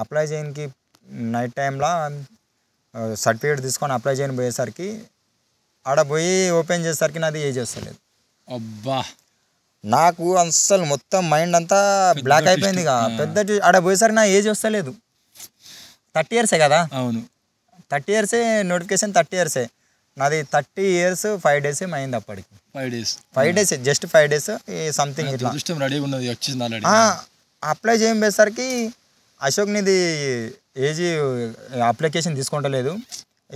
Apply చేయడానికి night టైంలో certificate తీసుకొని అప్లై చేయని పోయేసరికి ఆడ పోయి ఓపెన్ చేసేసరికి నాది ఏజ్ వస్తలేదు. అబ్బా నాకు అసలు మొత్తం మైండ్ అంతా బ్లాక్ అయిపోయింది. ఇక పెద్ద ఆడ పోయేసరికి నా ఏజ్ వస్తలేదు. 30 years కదా. అవును 30 years నోటిఫికేషన్ 30 years. నాది 30 years 5 days అయింది అప్పటికి. 5 days జస్ట్ 5 days సంథింగ్ ఇట్లా రెడీగా ఉన్నది వచ్చింది ఆల్రెడీ. అప్లై చేయబోయేసరికి అశోక్ నీది ఏజ్ అప్లికేషన్ తీసుకుంటలేదు,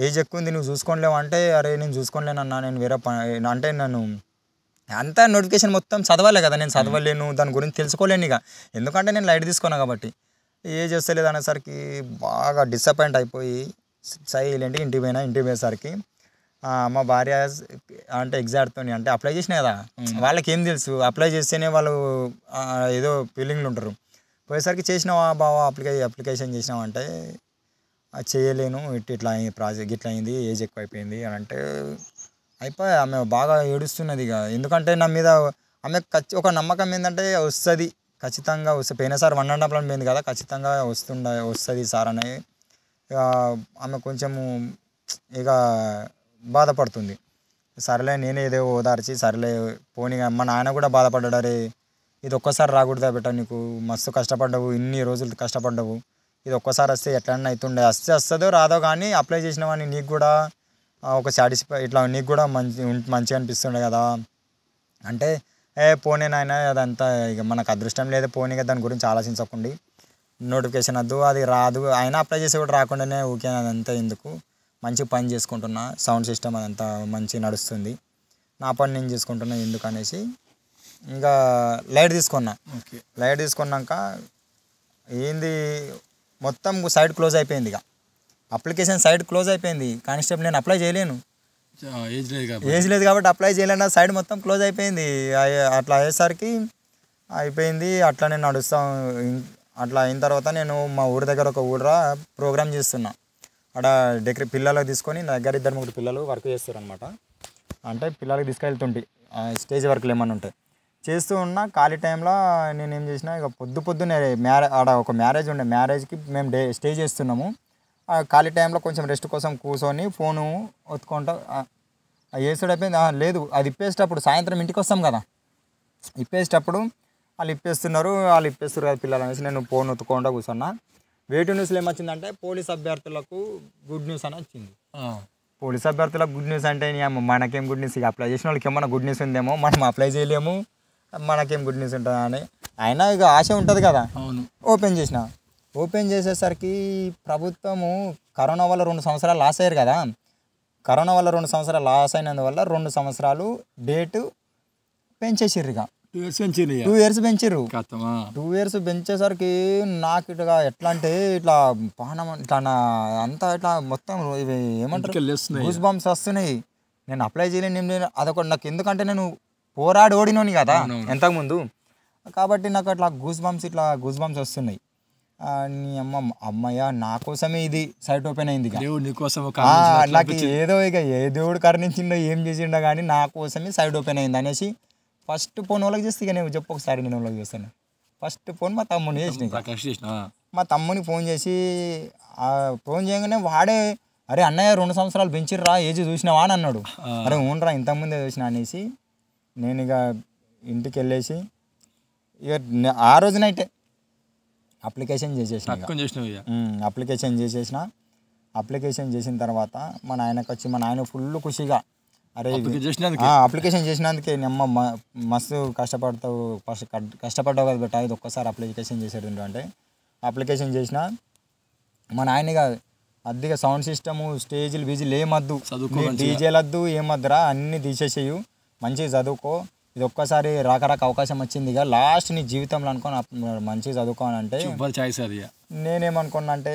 ఏజ్ ఎక్కువ ఉంది, నువ్వు చూసుకోలేవు అంటే అరే నేను చూసుకోలేనన్నా, నేను వేరే అంటే నన్ను అంతా నోటిఫికేషన్ మొత్తం చదవాలి కదా, నేను చదవలేను, దాని గురించి తెలుసుకోలేను ఇక, ఎందుకంటే నేను లైట్ తీసుకున్నా కాబట్టి. ఏజ్ వస్తలేదు అనేసరికి బాగా డిసప్పాయింట్ అయిపోయి సైలెంట్గా ఇంటికి పోయినా. ఇంటికి పోయేసరికి మా భార్య అంటే ఎగ్జాక్ట్తో అంటే అప్లై చేసినా కదా, వాళ్ళకి ఏం తెలుసు, అప్లై చేస్తేనే వాళ్ళు ఏదో ఫీలింగ్లు ఉంటారు. పోయేసరికి చేసినావా బావా అప్లికేషన్ చేసినావంటే అది చేయలేను, ఇట్లా ప్రాజెక్ట్ ఇట్లా అయింది, ఏజ్ ఎక్కువ అయిపోయింది అని అంటే అయిపోయి ఆమె బాగా ఏడుస్తున్నది. ఇక ఎందుకంటే నా మీద ఆమె ఒక నమ్మకం ఏంటంటే వస్తుంది ఖచ్చితంగా వస్తుంది, పోయినసారి 1.5 months పోయింది కదా, ఖచ్చితంగా వస్తుంది సార్ అని. ఇక ఆమె కొంచెము ఇక బాధపడుతుంది. సరేలే నేనే ఏదో ఓదార్చి సరేలే పోనీ. మా నాన్న కూడా బాధపడ్డాడు, అరే ఇది ఒక్కసారి రాకూడదా బెట్ట, నీకు మస్తు కష్టపడ్డావు, ఇన్ని రోజులు కష్టపడ్డావు, ఇది ఒక్కసారి వస్తే ఎట్లన్నా అవుతుండే, వస్తుందో రాదో కానీ అప్లై చేసినావని నీకు కూడా ఒక సాటిస్ఫై ఇట్లా నీకు కూడా మంచిగా అనిపిస్తుండే కదా అంటే, పోనీ నాయన అదంతా ఇక మనకు అదృష్టం లేదు, పోనీగా దాని గురించి ఆలోచించకండి, నోటిఫికేషన్ వద్దు, అది రాదు, అయినా అప్లై చేసి కూడా రాకుండానే ఊకే అదంతా ఎందుకు, మంచి పని చేసుకుంటున్నా, సౌండ్ సిస్టమ్ అదంతా మంచిగా నడుస్తుంది, నా పని నేను చేసుకుంటున్నా ఎందుకు అనేసి ఇంకా లైట్ తీసుకున్నా. లైట్ తీసుకున్నాక ఏంది మొత్తం సైట్ క్లోజ్ అయిపోయింది. ఇక అప్లికేషన్ సైట్ క్లోజ్ అయిపోయింది, కానిస్టేబుల్ నేను అప్లై చేయలేను, ఏజ్ లేదు కాబట్టి అప్లై చేయలేను, సైడ్ మొత్తం క్లోజ్ అయిపోయింది. అట్లా అయ్యేసరికి అయిపోయింది. అట్లా నేను నడుస్తాం. అట్లా అయిన తర్వాత నేను మా ఊరి దగ్గర ఒక ఊళ్ళో ప్రోగ్రామ్ చేస్తున్నా. అక్కడ పిల్లలకు తీసుకొని నా దగ్గర 2-3 పిల్లలు వర్క్ చేస్తారు అనమాట. అంటే పిల్లలకి తీసుకెళ్తుంటే స్టేజ్ వర్క్లు ఏమన్నా ఉంటాయి చేస్తూ ఉన్నా. ఖాళీ టైంలో నేనేం చేసిన, ఇక పొద్దున్నే ఆడ ఒక మ్యారేజ్ ఉండే, మ్యారేజ్కి మేము స్టే చేస్తున్నాము. ఖాళీ టైంలో కొంచెం రెస్ట్ కోసం కూర్చొని ఫోను ఒత్తుకుంటా వేసుడు అయిపోయింది. లేదు అది ఇప్పేసేటప్పుడు సాయంత్రం ఇంటికి వస్తాం కదా, ఇప్పేసేటప్పుడు వాళ్ళు ఇప్పేస్తున్నారు కదా పిల్లలు అనేసి నేను ఫోన్ ఒత్తుకుంటా కూర్చున్నా. వేటు న్యూస్లో ఏమొచ్చిందంటే పోలీస్ అభ్యర్థులకు గుడ్ న్యూస్ అని వచ్చింది. పోలీస్ అభ్యర్థులకు గుడ్ న్యూస్ అంటే మనకేం గుడ్ న్యూస్, ఇక అప్లై చేసిన వాళ్ళకి ఏమన్నా గుడ్ న్యూస్ ఉందేమో, మనం అప్లై చేయలేము, మనకేం గుడ్ న్యూస్ ఉంటుందా అని అయినా ఇక ఆశ ఉంటుంది కదా. ఓపెన్ చేసేసరికి ప్రభుత్వము కరోనా వల్ల 2 సంవత్సరాలు లాస్ అయ్యారు కదా, కరోనా వల్ల 2 సంవత్సరాలు లాస్ అయినందువల్ల 2 సంవత్సరాలు డేటు పెంచేసిర్రు. ఇక 2 years పెంచిర్రు. 2 years పెంచేసరికి నాకు ఇట్లా ఎట్లా అంటే ఇట్లా పానం ఇట్లా అంతా ఇట్లా మొత్తం ఇవి ఏమంటారు గూస్ బంప్స్ వస్తున్నాయి. నేను అప్లై చేయలేను, ఏం లేదు, అదొకటి నాకు, ఎందుకంటే నేను పోరాడి ఓడినోని కదా ఎంతకుముందు, కాబట్టి నాకు అట్లా గూస్ బంప్స్ వస్తున్నాయి. నీ అమ్మయ్య నా కోసమే ఇది సైట్ ఓపెన్ అయింది. నాకు ఏదో ఇక ఏ దేవుడు కరుణించిండో ఏం చేసిండో కానీ నా కోసమే సైట్ ఓపెన్ అయింది అనేసి ఫస్ట్ ఫోన్ వాళ్ళకి చేస్తే, ఇక నేను చెప్పు ఒకసారి నేను వాళ్ళకి చేస్తాను. ఫస్ట్ ఫోన్ మా తమ్ముని చేసిన, మా తమ్ముని ఫోన్ చేసి ఫోన్ చేయగానే వాడే అరే అన్నయ్య 2 సంవత్సరాలు పెంచిర్రా, ఏజ్ చూసినావా అని అన్నాడు. అరే ఊనరా ఇంతకుముందే చూసినా అనేసి నేను ఇక ఇంటికి వెళ్ళేసి ఇక ఆ రోజు నైటే అప్లికేషన్ చేసేసిన. అప్లికేషన్ చేసిన తర్వాత మా నాయన ఫుల్ ఖుషిగా, అరే అప్లికేషన్ చేసినందుకే మస్తు కష్టపడ్డావు కదా బెట్ట, ఇది ఒక్కసారి అప్లికేషన్ చేసేది అంటే అప్లికేషన్ చేసిన. మా నాయనగా అద్దిగా సౌండ్ సిస్టము స్టేజ్లు బీజీలు ఏమద్దు, డీజేలు వద్దు, ఏమద్దురా అన్నీ తీసేసేయు, మంచిగా చదువుకో, ఇది ఒక్కసారి రాక అవకాశం వచ్చింది, ఇక లాస్ట్ నీ జీవితంలో అనుకోని మంచిగా చదువుకోనంటే నేనేమనుకున్నా అంటే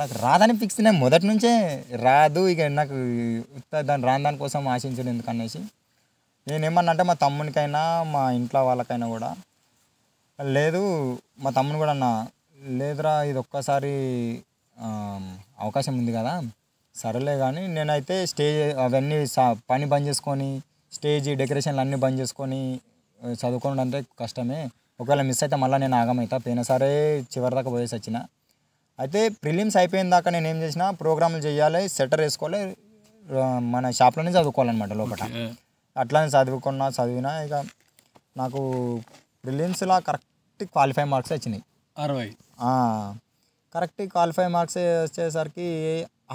నాకు రాదని ఫిక్స్, నేను మొదటి నుంచే రాదు, ఇక నాకు రాని కోసం ఆశించడం ఎందుకనేసి నేనేమన్నా అంటే మా తమ్మునికైనా మా ఇంట్లో వాళ్ళకైనా కూడా లేదు, మా తమ్ముని కూడా అన్నా లేదురా ఇది ఒక్కసారి అవకాశం ఉంది కదా సరేలే కానీ నేనైతే స్టేజ్ అవన్నీ పని బంద్ చేసుకొని స్టేజ్ డెకరేషన్లు అన్నీ బంద్ చేసుకొని చదువుకోవడం అంటే కష్టమే, ఒకవేళ మిస్ అయితే మళ్ళీ నేను ఆగమవుతా, పోయినసారే చివరి దాకా పోయేసి వచ్చిన, అయితే ప్రిలిమ్స్ అయిపోయిన దాకా నేను ఏం చేసిన ప్రోగ్రాములు చేయాలి, సెటర్ వేసుకోవాలి, మన షాప్లోనే చదువుకోవాలన్నమాట లోపల. అట్లానే చదివినా ఇక నాకు ప్రిలిమ్స్లో కరెక్ట్ క్వాలిఫై మార్క్స్ వచ్చినాయి 60. కరెక్ట్ క్వాలిఫై మార్క్స్ వచ్చేసరికి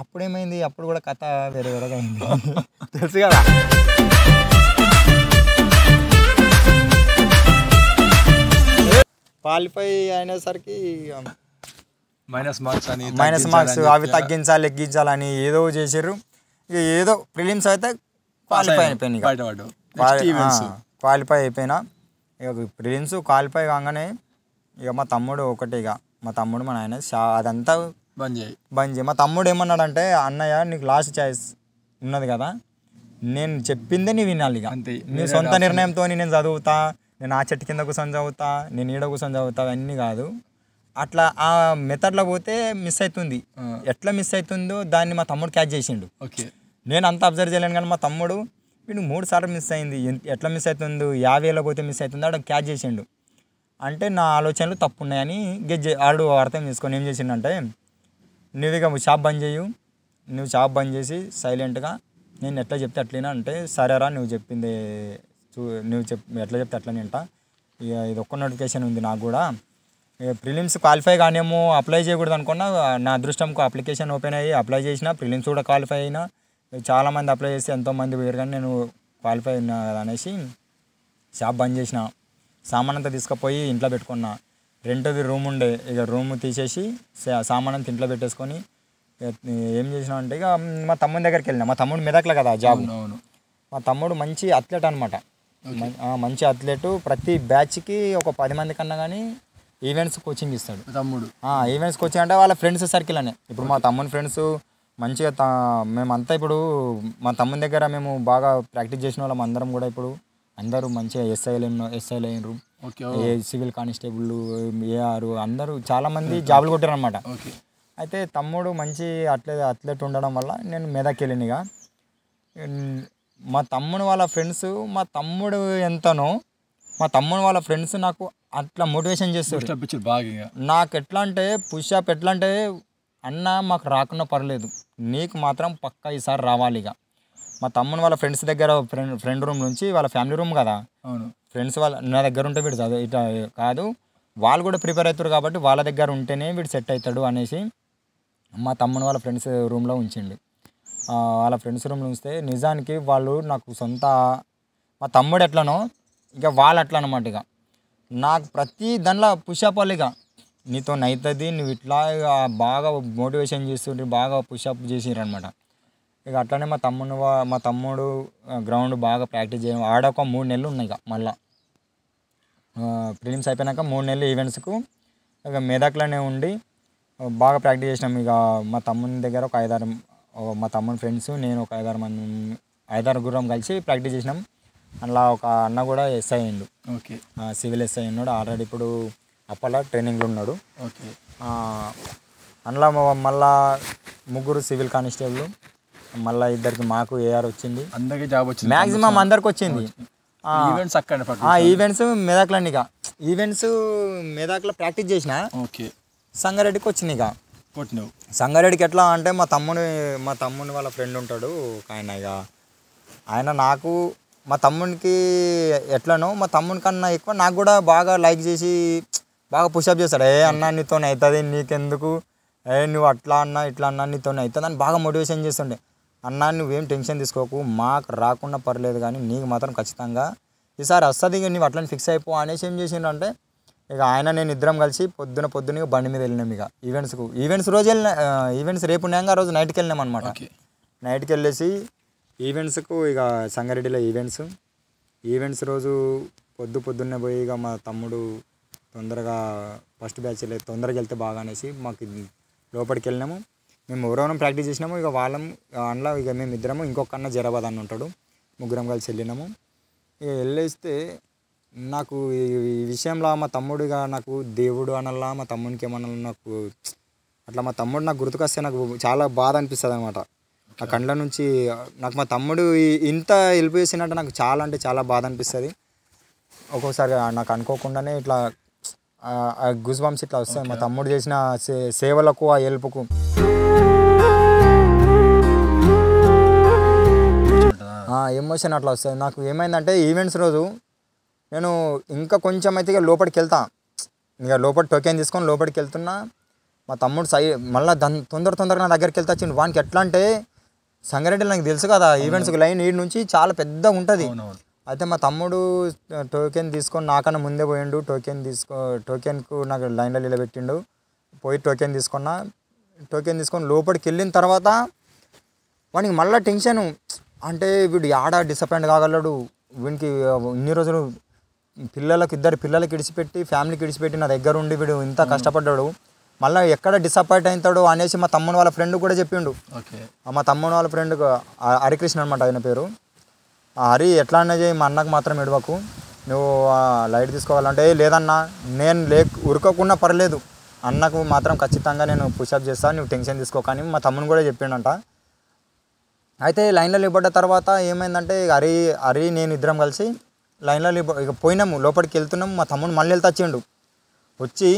అప్పుడేమైంది, అప్పుడు కూడా కథ వేరే వేరేగా అయింది. తెలుసు కదా. క్వాలిఫై అయినేసరికి మైనస్ మార్క్స్ అవి తగ్గించాలి ఎగ్గించాలని ఏదో చేసారు. ఇక ఏదో ప్రిలిమ్స్ అయితే క్వాలిఫై అయిపోయింది. క్వాలిఫై అయిపోయినా ఇక ప్రిలిమ్స్ క్వాలిఫై కాగానే ఇక మా తమ్ముడు ఒకటి, ఇక మా తమ్ముడు మా నాయన అదంతా బంద్ చేయి. మా తమ్ముడు ఏమన్నాడంటే, అన్నయ్య నీకు లాస్ట్ చాయిస్ ఉన్నది కదా, నేను చెప్పిందే నీ వినాలి, ఇక నీ సొంత నిర్ణయంతో నేను చదువుతా, నేను ఆ చెట్టు కింద కూర్చొని చదువుతా, నేను ఈడ కూర్చొని చదువుతా, అవన్నీ కాదు. అట్లా ఆ మెథడ్లో పోతే మిస్ అవుతుంది. ఎట్లా మిస్ అవుతుందో దాన్ని మా తమ్ముడు క్యాచ్ చేసిండు. నేను అంత అబ్జర్వ్ చేయలేను కానీ మా తమ్ముడు వీడు 3 సార్లు మిస్ అయింది, ఎట్లా మిస్ అవుతుందో, 50లో పోతే మిస్ అవుతుందో ఆడ క్యాచ్ చేసిండు. అంటే నా ఆలోచనలు తప్పు ఉన్నాయని ఆడు అర్థం చేసుకొని ఏం చేసిండంటే, నువ్వు ఇక షాప్ బంద్ చేయు, నువ్వు షాప్ బంద్ చేసి సైలెంట్గా నేను ఎట్లా చెప్తే అట్లేనా అంటే, సరేరా నువ్వు చెప్పింది ఎట్లా చెప్తే అట్లనే అంట. ఇక ఇది ఒక్క నోటిఫికేషన్ ఉంది నాకు కూడా, ఇక ప్రిలిమ్స్ క్వాలిఫై కానేమో అప్లై చేయకూడదు అనుకున్నా, నా అదృష్టంకు అప్లికేషన్ ఓపెన్ అయ్యి అప్లై చేసిన, ప్రిలిమ్స్ కూడా క్వాలిఫై అయినా. చాలామంది అప్లై చేస్తే ఎంతోమంది పోయారు కానీ నేను క్వాలిఫై అయినా కదా అనేసి షాప్ బంద్ చేసిన. సామాన్ అంతా తీసుకుపోయి ఇంట్లో పెట్టుకున్నా. రెంట్ది రూమ్ ఉండే, ఇక రూమ్ తీసేసి సామాన్ అంతా ఇంట్లో పెట్టేసుకొని ఏం చేసిన అంటే ఇక మా తమ్ముని దగ్గరికి వెళ్ళిన. మా తమ్ముడు మెదక్లో కదా జాబ్. మా తమ్ముడు మంచి అథ్లెట్ అనమాట, మంచి అథ్లెట్. ప్రతి బ్యాచ్కి ఒక 10 మంది కన్నా కానీ ఈవెంట్స్ కోచింగ్ ఇస్తాడు తమ్ముడు. ఈవెంట్స్ కోచింగ్ అంటే వాళ్ళ ఫ్రెండ్స్ సర్కిల్ అనే. ఇప్పుడు మా తమ్ముని ఫ్రెండ్స్ మంచిగా మేమంతా ఇప్పుడు మా తమ్ముని దగ్గర మేము బాగా ప్రాక్టీస్ చేసిన వాళ్ళం అందరం కూడా ఇప్పుడు అందరూ మంచిగా ఎస్ఐలు అయినరు, సివిల్ కానిస్టేబుల్, ఏఆర్ అందరూ చాలామంది జాబులు కొట్టారు అనమాట. అయితే తమ్ముడు మంచి అథ్లెట్ ఉండడం వల్ల నేను మెదక్ వెళ్ళినగా. మా తమ్ముడు వాళ్ళ ఫ్రెండ్స్, మా తమ్ముడు ఎంతనో మా తమ్ముడు వాళ్ళ ఫ్రెండ్స్ నాకు అట్లా మోటివేషన్ చేస్తారు. నాకు ఎట్లా అంటే పుషప్ ఎట్లా అంటే, అన్న మాకు రాకున్నా పర్లేదు, నీకు మాత్రం పక్కా ఈసారి రావాలి. ఇక మా తమ్ముడు వాళ్ళ ఫ్రెండ్స్ దగ్గర ఫ్రెండ్ రూమ్ నుంచి వాళ్ళ ఫ్యామిలీ రూమ్ కదా, ఫ్రెండ్స్ వాళ్ళ నా దగ్గర ఉంటే వీడు చదువు ఇట్లా కాదు, వాళ్ళు కూడా ప్రిపేర్ అవుతారు కాబట్టి వాళ్ళ దగ్గర ఉంటేనే వీడు సెట్ అవుతాడు అనేసి మా తమ్ముడు వాళ్ళ ఫ్రెండ్స్ రూమ్లో ఉంచిండు. వాళ్ళ ఫ్రెండ్స్ రూమ్లో ఉంచితే నిజానికి వాళ్ళు నాకు సొంత, మా తమ్ముడు ఎట్లనో ఇక వాళ్ళు అట్లా అనమాట. ఇక నాకు ప్రతి దానిలో పుషప్ వాళ్ళు ఇక నీతో అవుతుంది, నువ్వు ఇట్లా బాగా మోటివేషన్ చేస్తుంటే బాగా పుషప్ చేసిర్రు అనమాట. ఇక అట్లనే మా తమ్ముడు గ్రౌండ్ బాగా ప్రాక్టీస్ చేయడం, ఆడొక 3 నెలలు ఉన్నాయి. ఇక మళ్ళీ ప్రిలిమ్స్ అయిపోయినాక 3 నెలలు ఈవెంట్స్కు ఇక మెదక్లోనే ఉండి బాగా ప్రాక్టీస్ చేసినాం. ఇక మా తమ్ముని దగ్గర ఒక 5-6 మా తమ్ముని ఫ్రెండ్స్, నేను ఒక 5-6 మంది 5-6 గురం కలిసి ప్రాక్టీస్ చేసినాం. అందులో ఒక అన్న కూడా ఎస్ఐ అయ్యిండు, సివిల్ ఎస్ఐ ఉన్నాడు ఆల్రెడీ, ఇప్పుడు అప్పలా ట్రైనింగ్లో ఉన్నాడు. అందులో మళ్ళా 3 సివిల్ కానిస్టేబుల్, మళ్ళీ 2 మాకు ఏఆర్ వచ్చింది, అందరికీ జాబ్ వచ్చింది, మ్యాక్సిమం అందరికి వచ్చింది. ఈవెంట్స్ మెదక్లో ఇక ఈవెంట్స్ మెదక్లో ప్రాక్టీస్ చేసిన, సంగారెడ్డికి వచ్చినాయి. ఇక సంగారెడ్డికి ఎట్లా అంటే మా తమ్ముని వాళ్ళ ఫ్రెండ్ ఉంటాడు ఆయన. ఇక ఆయన నాకు మా తమ్మునికి ఎట్లనో మా తమ్ముని కన్నా ఎక్కువ నాకు కూడా బాగా లైక్ చేసి బాగా పుషప్ చేస్తాడు. అన్న నీతో అవుతుంది, నీకెందుకు, నువ్వు అట్లా అన్నా ఇట్లా అన్నా నీతో అవుతుంది అని బాగా మోటివేషన్ చేస్తుండే. అన్నా నువ్వేం టెన్షన్ తీసుకోకు, మాకు రాకుండా పర్లేదు కానీ నీకు మాత్రం ఖచ్చితంగా ఈసారి వస్తుంది, ఇక నువ్వు అట్లని ఫిక్స్ అయిపో అనేసి ఏం చేసిండంటే, ఇక ఆయన నేను ఇద్దరం కలిసి పొద్దున బండి మీద వెళ్ళినాం. ఇక ఈవెంట్స్ రోజు ఈవెంట్స్ రేపు ఉన్నాక ఆ రోజు నైట్కి వెళ్ళినాం అనమాట. నైట్కి వెళ్ళేసి ఈవెంట్స్కు ఇక సంగారెడ్డిలో ఈవెంట్స్ రోజు పొద్దున్నే పోయి ఇక మా తమ్ముడు తొందరగా ఫస్ట్ బ్యాచ్ తొందరగా వెళ్తే బాగా అనేసి మాకు లోపలికి వెళ్ళినాము. మేము ఎవరెవరం ప్రాక్టీస్ చేసినాము. ఇక వాళ్ళం అందులో ఇక మేము ఇద్దరము, ఇంకొక అన్న జరాబాద్ అన్న ఉంటాడు, 3 కలిసి వెళ్ళినాము. ఇక వెళ్ళేస్తే నాకు ఈ విషయంలో మా తమ్ముడిగా నాకు దేవుడు అనల్లా, మా తమ్మునికి ఏమన్నా నాకు అట్లా మా తమ్ముడు నాకు గుర్తుకొస్తే నాకు చాలా బాధ అనిపిస్తుంది అనమాట. ఆ కండ్ల నుంచి నాకు మా తమ్ముడు ఇంత హెల్ప్ చేసినట్టు నాకు చాలా అంటే చాలా బాధ అనిపిస్తుంది. ఒక్కోసారి నాకు అనుకోకుండానే ఇట్లా గూస్ బంప్స్ ఇట్లా వస్తాయి మా తమ్ముడు చేసిన సేవలకు ఆ హెల్ప్కు. ఎమోషన్ అట్లా వస్తుంది నాకు. ఏమైందంటే ఈవెంట్స్ రోజు నేను ఇంకా కొంచెం అయితే ఇక లోపలికి వెళ్తా, ఇక లోపల టోకెన్ తీసుకొని లోపలికి వెళ్తున్నా. మా తమ్ముడు మళ్ళీ తొందరగా నా దగ్గరికి వెళ్తా వచ్చిండు. వానికి ఎట్లా అంటే సంగారెడ్డిలో నాకు తెలుసు కదా ఈవెంట్స్కి లైన్ ఈ నుంచి చాలా పెద్దగా ఉంటుంది. అయితే మా తమ్ముడు టోకెన్ తీసుకొని నాకన్నా ముందే పోయిండు. టోకెన్కు నాకు లైన్లో నిలబెట్టిండు. పోయి టోకెన్ తీసుకొని లోపలికి వెళ్ళిన తర్వాత వానికి మళ్ళీ టెన్షను. అంటే వీడు ఆడ డిసప్పాయింట్ కాగలడు, వీనికి ఇన్ని రోజులు ఇద్దరు పిల్లలకి ఇడిచిపెట్టి ఫ్యామిలీకి ఇడిచిపెట్టి నా దగ్గర ఉండి వీడు ఇంత కష్టపడ్డాడు, మళ్ళీ ఎక్కడ డిసప్పాయింట్ అవుతాడు అనేసి మా తమ్ముని వాళ్ళ ఫ్రెండ్ కూడా చెప్పిండు. మా తమ్ముని వాళ్ళ ఫ్రెండ్ హరికృష్ణ అనమాట ఆయన పేరు. హరి ఎట్లా అనేది మా అన్నకు మాత్రం ఎడవకు, నువ్వు లైట్ తీసుకోవాలంటే లేదన్నా నేను ఉరకకుండా పర్లేదు, అన్నకు మాత్రం ఖచ్చితంగా నేను పుషప్ చేస్తాను, నువ్వు టెన్షన్ తీసుకోకని మా తమ్ముని కూడా చెప్పిండంట. అయితే లైన్లో నిలబడ్డ తర్వాత ఏమైందంటే హరి నేను ఇద్దరం కలిసి లైన్లో ఇక పోయినాము, లోపలికి వెళ్తున్నాము. మా తమ్ముడు మళ్ళీ వచ్చిండు. వచ్చి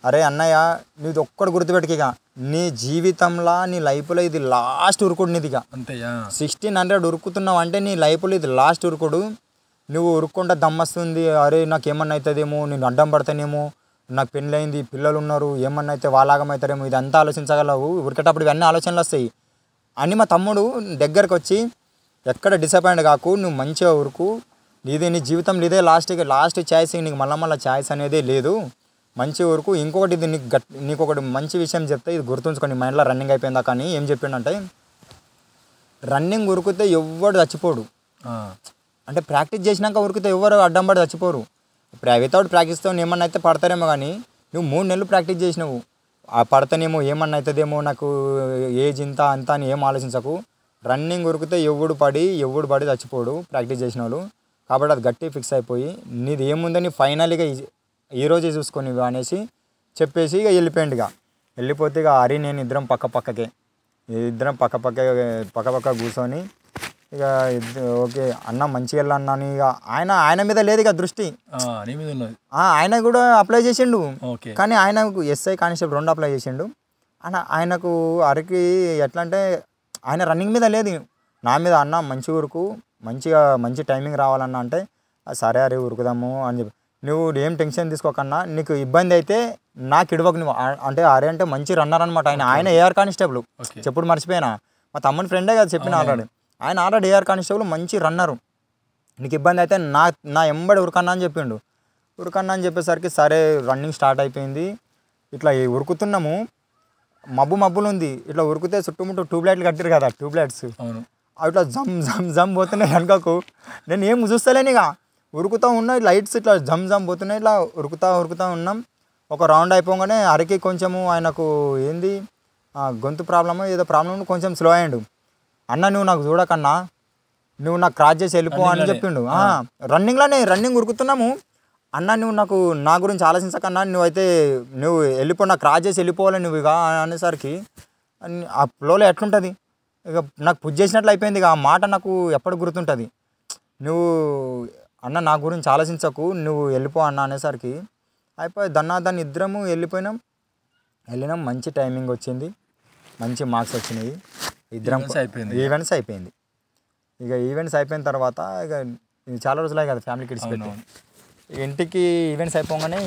అరే అన్నయ్య నీది ఒక్కడు గుర్తుపెట్టుకు, ఇక నీ జీవితంలో నీ లైఫ్లో ఇది లాస్ట్ ఉరుకుడు నీది, ఇక అంతేయా 1600 ఉరుకుతున్నావు అంటే నీ లైఫ్లో ఇది లాస్ట్ ఉరుకుడు. నువ్వు ఉరుక్కుంటా దమ్మస్తుంది, అరే నాకు ఏమన్నా అవుతుందేమో, నేను అడ్డం పడతానేమో, నాకు పెళ్ళయింది పిల్లలు ఉన్నారు, ఏమన్నా అయితే వాళ్ళాగమవుతారేమో, ఇదంతా ఆలోచించగలవు, ఉరికేటప్పుడు ఇవన్నీ ఆలోచనలు వస్తాయి అని మా తమ్ముడు దగ్గరకు వచ్చి ఎక్కడ డిసప్పాయింట్ కాకు, నువ్వు మంచిగా ఉరుకు, నీ జీవితంలో ఇదే లాస్ట్ ఛాయిస్, నీకు మళ్ళీ ఛాయిస్ అనేది లేదు, మంచి వరకు. ఇంకొకటి ఇది నీకు ఒకటి మంచి విషయం చెప్తే ఇది గుర్తుంచుకోండి, మైండ్లో రన్నింగ్ అయిపోయిందా. కానీ ఏం చెప్పిండంటే రన్నింగ్ ఉరికితే ఎవ్వడు చచ్చిపోడు, అంటే ప్రాక్టీస్ చేసినాక ఉరికితే ఎవరు అడ్డం పడి చచ్చిపోరు. వితౌట్ ప్రాక్టీస్తో ఏమన్నా అయితే పడతారేమో, కానీ నువ్వు 3 నెలలు ప్రాక్టీస్ చేసినావు, పడతానేమో ఏమన్నా అవుతుందేమో, నాకు ఏజ్ ఇంత అంత అని ఏం ఆలోచించకు. రన్నింగ్ ఉరికితే ఎవడు పడి చచ్చిపోడు ప్రాక్టీస్ చేసిన వాళ్ళు. కాబట్టి అది గట్టి ఫిక్స్ అయిపోయి నీది ఏముందని ఫైనల్గా ఈరోజే చూసుకొని అనేసి చెప్పేసి ఇక వెళ్ళిపోయింది. వెళ్ళిపోతే ఇక హరి నేను ఇద్దరం పక్క కూర్చొని ఇక ఓకే అన్న మంచిగా వెళ్ళన్నాను. ఇక ఆయన మీద లేదు ఇక దృష్టి, ఆయన కూడా అప్లై చేసిండు. కానీ ఆయనకు ఎస్ఐ కానిస్టేబుల్ 2 అప్లై చేసిండు. ఆయనకు హరికి ఎట్లా అంటే ఆయన రన్నింగ్ మీద లేదు, నా మీద అన్న మంచి ఊరుకు మంచి టైమింగ్ రావాలన్నా అంటే సరే హరి ఉరుకుదాము అని చెప్పి, నువ్వు ఏం టెన్షన్ తీసుకోకన్నా, నీకు ఇబ్బంది అయితే నాకు ఇడవకు నువ్వు అంటే. హరి అంటే మంచి రన్నర్ అనమాట, ఆయన ఏఆర్ కానిస్టేబుల్, చెప్పుడు మర్చిపోయినా, మా తమ్ముని ఫ్రెండే కదా చెప్పిన ఆల్రెడీ. ఆయన ఆల్రెడీ ఏఆర్ కానిస్టేబుల్ మంచి రన్నరు, నీకు ఇబ్బంది అయితే నా ఎంబడి ఉరకన్నా అని చెప్పిండు. ఉరకన్నా అని చెప్పేసరికి సరే రన్నింగ్ స్టార్ట్ అయిపోయింది. ఇట్లా ఉరుకుతున్నాము, మబ్బులు ఉంది, ఇట్లా ఉరికితే చుట్టుముట్టు ట్యూబ్లైట్లు కట్టారు కదా, ట్యూబ్లైట్స్ అట్లా జమ్ పోతున్నాయి వెనకకు. నేను ఏం చూస్తలేను, ఇక ఉరుకుతూ ఉన్నాయి లైట్స్ ఇట్లా జమ్ పోతున్నాయి, ఇట్లా ఉరుకుతా ఉన్నాం. ఒక రౌండ్ అయిపోగానే హరికి కొంచెము ఆయనకు ఏంది గొంతు ప్రాబ్లమ్ ఏదో ప్రాబ్లం కొంచెం స్లో అయ్యిండు. అన్న నువ్వు నాకు చూడకన్నా, నువ్వు నాకు క్రాస్ చేసి వెళ్ళిపో అని చెప్పిండు. రన్నింగ్ ఉరుకుతున్నాము, అన్న నువ్వు నా గురించి ఆలోచించకన్నా, నువ్వు వెళ్ళిపో, నాకు క్రాస్ చేసి వెళ్ళిపోవాలి నువ్వు ఇక అనేసరికి ఆ ఫ్లోలో ఎట్లుంటుంది, ఇక నాకు పుష్ చేసినట్లు అయిపోయింది. ఇక ఆ మాట నాకు ఎప్పటికి గుర్తుంటుంది, నువ్వు అన్న నా గురించి ఆలోచించకు, నువ్వు వెళ్ళిపో అన్న అనేసరికి అయిపోయి దాన్ని ఇద్దరము వెళ్ళినాం. మంచి టైమింగ్ వచ్చింది, మంచి మార్క్స్ వచ్చినాయి, ఇద్దరం ఈవెంట్స్ అయిపోయింది. ఇక ఈవెంట్స్ అయిపోయిన తర్వాత ఇక చాలా రోజులే కదా ఫ్యామిలీకి ఇడిచిపెట్టి ఇంటికి ఈవెంట్స్ అయిపోగానే